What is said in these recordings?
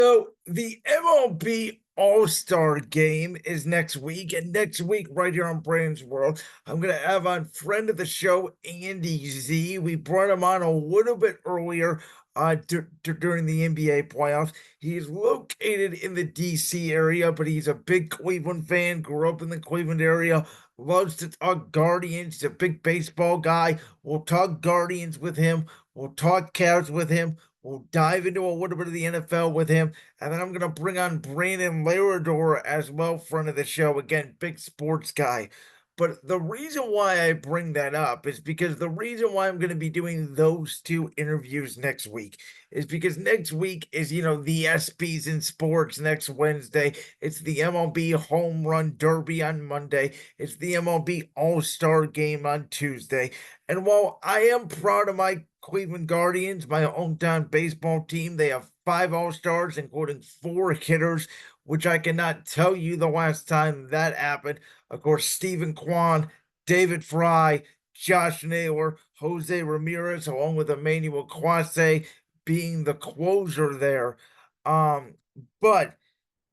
So the MLB All-Star Game is next week, and next week, right here on Brandon's World, I'm gonna have on friend of the show, Andy Z. We brought him on a little bit earlier during the NBA playoffs. He is located in the DC area, but he's a big Cleveland fan, grew up in the Cleveland area, loves to talk Guardians. He's a big baseball guy. We'll talk Guardians with him. We'll talk Cavs with him. We'll dive into a little bit of the NFL with him. And then I'm going to bring on Brandon Larador as well, friend of the show. Again, big sports guy. But the reason why I bring that up is because the reason why I'm going to be doing those two interviews next week is because next week is, the ESPYs in sports next Wednesday. It's the MLB Home Run Derby on Monday. It's the MLB All-Star Game on Tuesday. And while I am proud of my Cleveland Guardians, my hometown baseball team, they have 5 All-Stars, including 4 hitters, which I cannot tell you the last time that happened. Of course, Stephen Kwan, David Fry, Josh Naylor, Jose Ramirez, along with Emmanuel Clase being the closer there. Um, but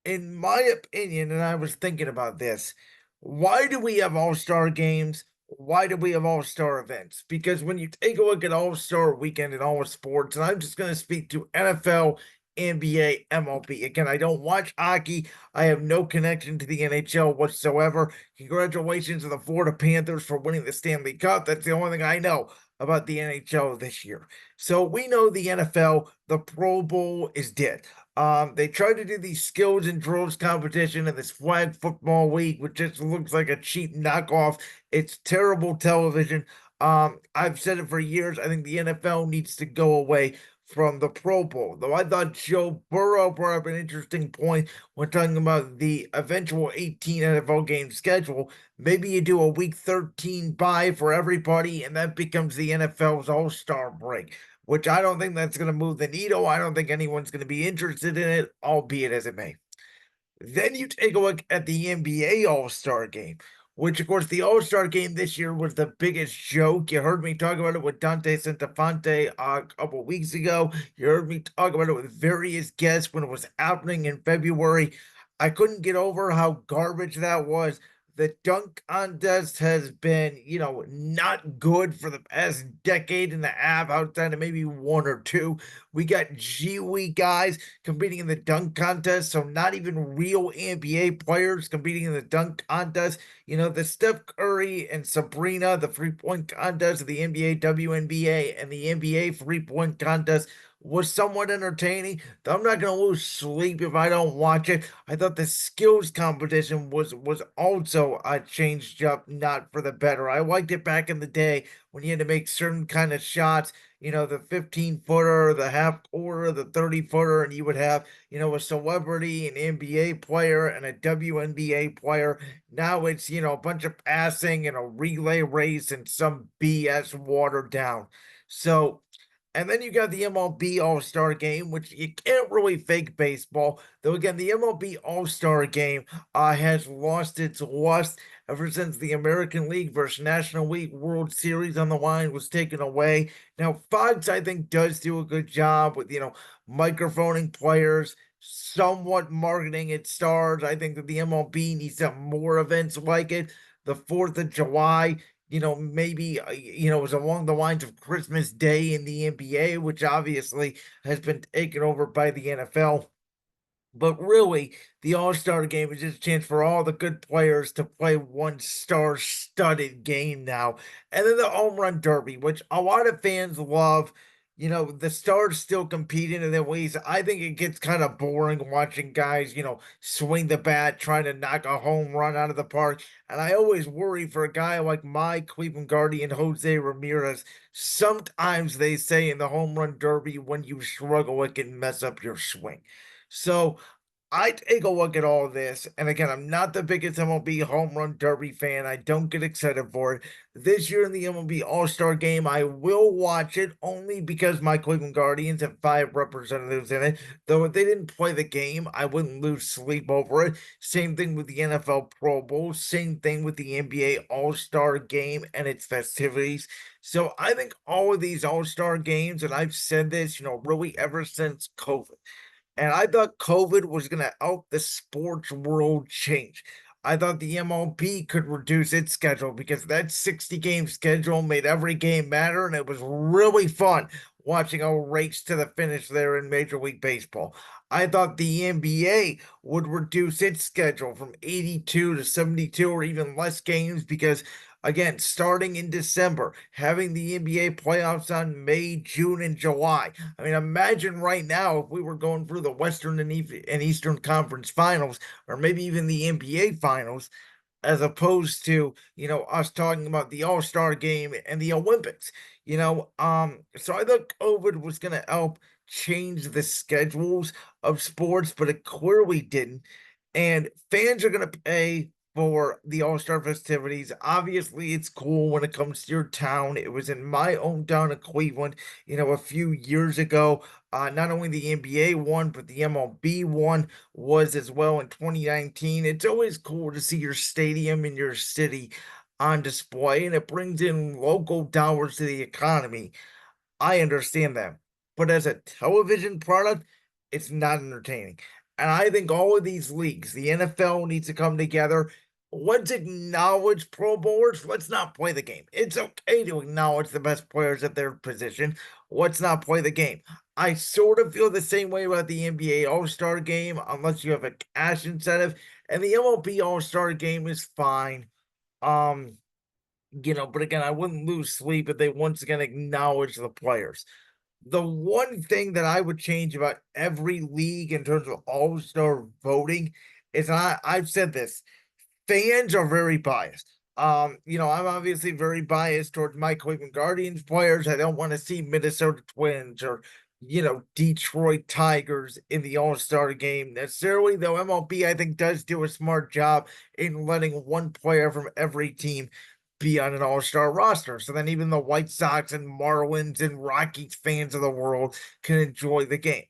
in my opinion, and I was thinking about this, why do we have all-star games? Why do we have all-star events? Because when you take a look at All-Star Weekend in all sports, and I'm just going to speak to NFL, NBA, MLB. Again, I don't watch hockey. I have no connection to the NHL whatsoever. Congratulations to the Florida Panthers for winning the Stanley Cup. That's the only thing I know about the NHL this year. So we know the NFL, the Pro Bowl is dead. They tried to do these skills and drills competition in this flag football league, which just looks like a cheap knockoff. It's terrible television. I've said it for years. I think the NFL needs to go away from the Pro Bowl. Though I thought Joe Burrow brought up an interesting point when talking about the eventual 18 NFL game schedule. Maybe you do a week 13 bye for everybody, and that becomes the NFL's All-Star break, which I don't think that's going to move the needle. I don't think anyone's going to be interested in it, albeit as it may. Then you take a look at the NBA All-Star Game, which, of course, the All-Star Game this year was the biggest joke. You heard me talk about it with Dante Centofanti a couple weeks ago. You heard me talk about it with various guests when it was happening in February. I couldn't get over how garbage that was. The dunk contest has been, not good for the past decade and a half, outside of maybe one or two. We got G League guys competing in the dunk contest, so not even real NBA players competing in the dunk contest. The Steph Curry and Sabrina, the 3-point contest of the NBA, WNBA, and the NBA 3-point contest was somewhat entertaining. I'm not gonna lose sleep if I don't watch it. I thought the skills competition was also changed up, not for the better. I liked it back in the day when you had to make certain kind of shots. The 15-footer, the half quarter, the 30-footer, and you would have, a celebrity, an NBA player, and a WNBA player. Now it's, a bunch of passing and a relay race and some BS watered down. So and then you got the MLB All-Star Game, which you can't really fake baseball. Though again, the MLB All-Star Game has lost its lust ever since the American League versus National League World Series on the line was taken away. Now, Fox, I think, does do a good job with, microphoning players, somewhat marketing its stars. I think that the MLB needs to have more events like it. The 4th of July, maybe, is along the lines of Christmas Day in the NBA, which obviously has been taken over by the NFL. But really, the All-Star game is just a chance for all the good players to play one star-studded game now. And then the Home Run Derby, which a lot of fans love. The stars still competing in their ways. I think it gets kind of boring watching guys, swing the bat, trying to knock a home run out of the park. And I always worry for a guy like my Cleveland Guardian, Jose Ramirez. Sometimes they say in the Home Run Derby, when you struggle, it can mess up your swing. So I take a look at all this, and again, I'm not the biggest MLB Home Run Derby fan. I don't get excited for it. This year in the MLB All-Star Game, I will watch it only because my Cleveland Guardians have 5 representatives in it. Though if they didn't play the game, I wouldn't lose sleep over it. Same thing with the NFL Pro Bowl. Same thing with the NBA All-Star Game and its festivities. So I think all of these All-Star games, and I've said this, really ever since COVID. And I thought COVID was going to help the sports world change. I thought the MLB could reduce its schedule because that 60 game schedule made every game matter, and it was really fun watching a race to the finish there in Major League Baseball. I thought the NBA would reduce its schedule from 82 to 72 or even less games because, again, starting in December, having the NBA playoffs on May, June, and July. I mean, imagine right now if we were going through the Western and Eastern Conference Finals, or maybe even the NBA Finals, as opposed to, us talking about the All-Star Game and the Olympics. So I thought COVID was going to help change the schedules of sports, but it clearly didn't. And fans are going to pay for the All-Star festivities. Obviously, it's cool when it comes to your town. It was in my hometown of Cleveland, a few years ago. Not only the NBA won, but the MLB won was as well in 2019. It's always cool to see your stadium in your city on display, and it brings in local dollars to the economy. I understand that. But as a television product, it's not entertaining. And I think all of these leagues, the NFL needs to come together. Let's acknowledge Pro Bowlers. Let's not play the game. It's okay to acknowledge the best players at their position. Let's not play the game. I sort of feel the same way about the NBA All-Star Game, unless you have a cash incentive. And the MLB All-Star Game is fine. Um, but again, I wouldn't lose sleep if they once again acknowledge the players. The one thing that I would change about every league in terms of all-star voting is, I've said this, fans are very biased. I'm obviously very biased towards my Cleveland Guardians players. I don't want to see Minnesota Twins or, Detroit Tigers in the All-Star game necessarily, though MLB, I think, does do a smart job in letting one player from every team be on an all-star roster. So then even the White Sox and Marlins and Rockies fans of the world can enjoy the game.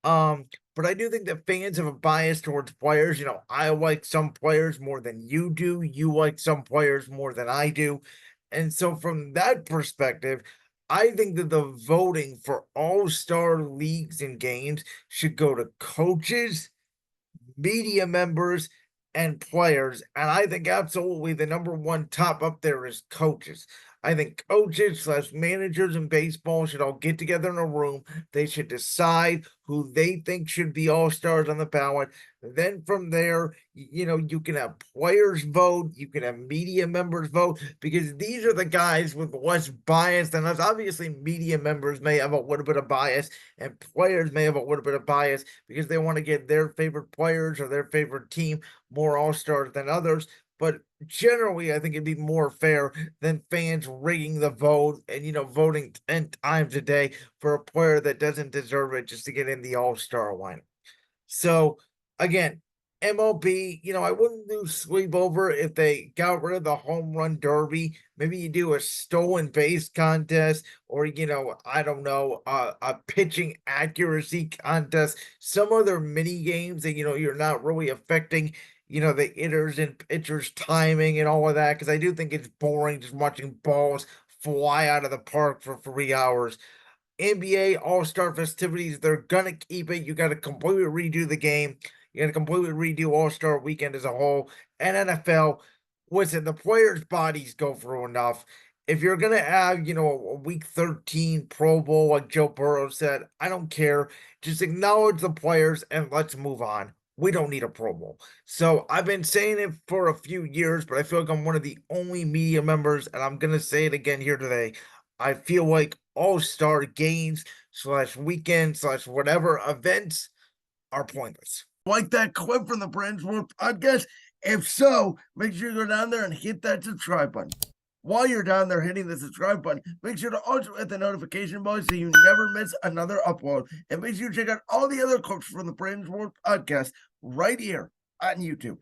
But I do think that fans have a bias towards players. I like some players more than you do. You like some players more than I do. And so from that perspective, I think that the voting for all-star leagues and games should go to coaches, media members, and players. And I think absolutely the number one top up there is coaches. I think coaches slash managers in baseball should all get together in a room. They should decide who they think should be all stars on the ballot. Then from there, you can have players vote, you can have media members vote, because these are the guys with less bias than us. Obviously, media members may have a little bit of bias, and players may have a little bit of bias because they want to get their favorite players or their favorite team more all stars than others. But generally, I think it'd be more fair than fans rigging the vote and, voting 10 times a day for a player that doesn't deserve it just to get in the all-star lineup. So again, MLB, I wouldn't lose sleep over if they got rid of the home run derby. Maybe you do a stolen base contest, or, I don't know, a pitching accuracy contest, some other mini games that, you're not really affecting, the hitters and pitchers timing and all of that. Cause I do think it's boring just watching balls fly out of the park for 3 hours. NBA All-Star festivities, they're gonna keep it. You gotta completely redo the game. You gotta completely redo All-Star weekend as a whole. And NFL, listen, the players' bodies go through enough. If you're gonna have, a week 13 Pro Bowl, like Joe Burrow said, I don't care. Just acknowledge the players and let's move on. We don't need a Pro Bowl. So I've been saying it for a few years, but I feel like I'm one of the only media members, and I'm gonna say it again here today. I feel like all-star games slash weekend slash whatever events are pointless. Like that clip from the Brands World podcast? If so, make sure you go down there and hit that subscribe button. While you're down there hitting the subscribe button, make sure to also hit the notification bell so you never miss another upload. And make sure you check out all the other clips from the Brands World podcast right here on YouTube.